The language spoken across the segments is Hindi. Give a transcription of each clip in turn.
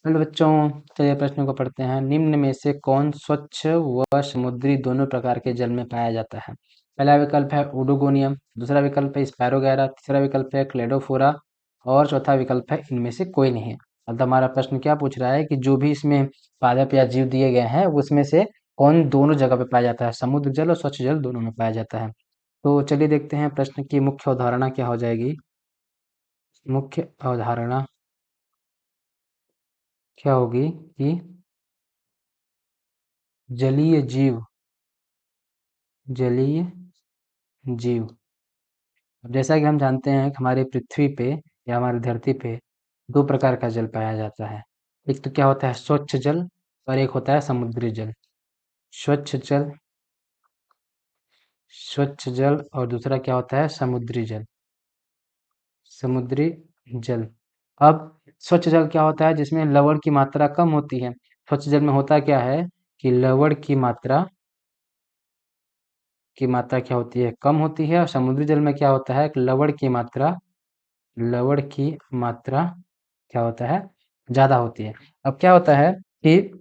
हेलो बच्चों, चलिए प्रश्नों को पढ़ते हैं। निम्न में से कौन स्वच्छ व समुद्री दोनों प्रकार के जल में पाया जाता है? पहला विकल्प है ओडोगोनियम, दूसरा विकल्प है स्पैरोगैरा, तीसरा विकल्प है क्लेडोफोरा और चौथा विकल्प है इनमें से कोई नहीं। अब हमारा प्रश्न क्या पूछ रहा है कि जो भी इसमें पादप या जीव दिए गए हैं उसमें से कौन दोनों जगह पे पाया जाता है, समुद्र जल और स्वच्छ जल दोनों में पाया जाता है। तो चलिए देखते हैं प्रश्न की मुख्य अवधारणा क्या हो जाएगी। मुख्य अवधारणा क्या होगी कि जलीय जीव जलीय जीव। अब जैसा कि हम जानते हैं कि हमारी पृथ्वी पे या हमारी धरती पे दो प्रकार का जल पाया जाता है। एक तो क्या होता है स्वच्छ जल और एक होता है समुद्री जल। स्वच्छ जल स्वच्छ जल और दूसरा क्या होता है समुद्री जल। समुद्री जल। अब स्वच्छ जल क्या होता है जिसमें लवण की मात्रा कम होती है। स्वच्छ जल में होता क्या है कि लवण की मात्रा क्या होती है कम होती है, और समुद्री जल में क्या होता है कि लवण की मात्रा क्या होता है ज़्यादा होती है। अब क्या होता है कि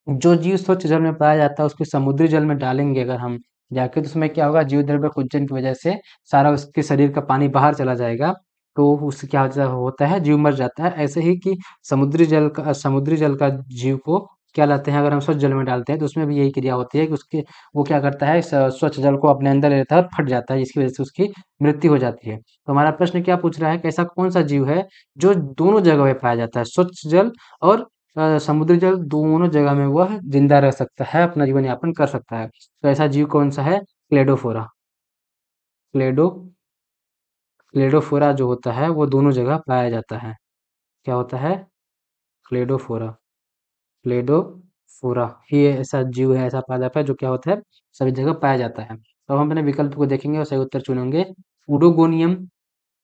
जो जीव स्वच्छ जल में पाया जाता है उसको समुद्री जल में डालेंगे अगर हम जाके, तो उसमें क्या होगा जीव द्रव्य कुंचन की वजह से सारा उसके शरीर का पानी बाहर चला जाएगा। तो उससे क्या होता है जीव मर जाता है। ऐसे ही कि समुद्री जल का जीव को क्या लाते हैं, अगर हम स्वच्छ जल में डालते हैं तो उसमें भी यही क्रिया होती है कि उसके वो क्या करता है स्वच्छ जल को अपने अंदर ले लेता है और फट जाता है, जिसकी वजह से उसकी मृत्यु हो जाती है। तो हमारा प्रश्न क्या पूछ रहा है कि ऐसा कौन सा जीव है जो दोनों जगह पे पाया जाता है, स्वच्छ जल और समुद्री जल, दोनों जगह में वह जिंदा रह सकता है, अपना जीवन यापन कर सकता है। तो ऐसा जीव कौन सा है? क्लेडोफोरा। क्लेडो क्लेडोफोरा जो होता है वो दोनों जगह पाया जाता है। क्या होता है? क्लेडोफोरा। क्लेडोफोरा ही ऐसा जीव है, ऐसा पादप है जो क्या होता है सभी जगह पाया जाता है। तो हम अपने विकल्प को देखेंगे और सही उत्तर चुनेंगे। उडोगोनियम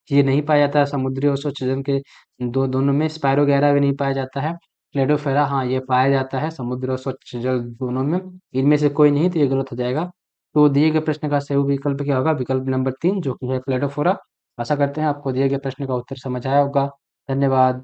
ये नहीं पाया जाता है समुद्री और स्वच्छ जल के दोनों में। स्पायरोगैरा भी नहीं पाया जाता है। क्लेडोफेरा हाँ ये पाया जाता है समुद्र और स्वच्छ जल दोनों में। इनमें से कोई नहीं, तो ये गलत हो जाएगा। तो दिए गए प्रश्न का सही विकल्प क्या होगा? विकल्प नंबर 3 जो कि है क्लेडोफोरा। आशा करते हैं आपको दिए गए प्रश्न का उत्तर समझ आया होगा। धन्यवाद।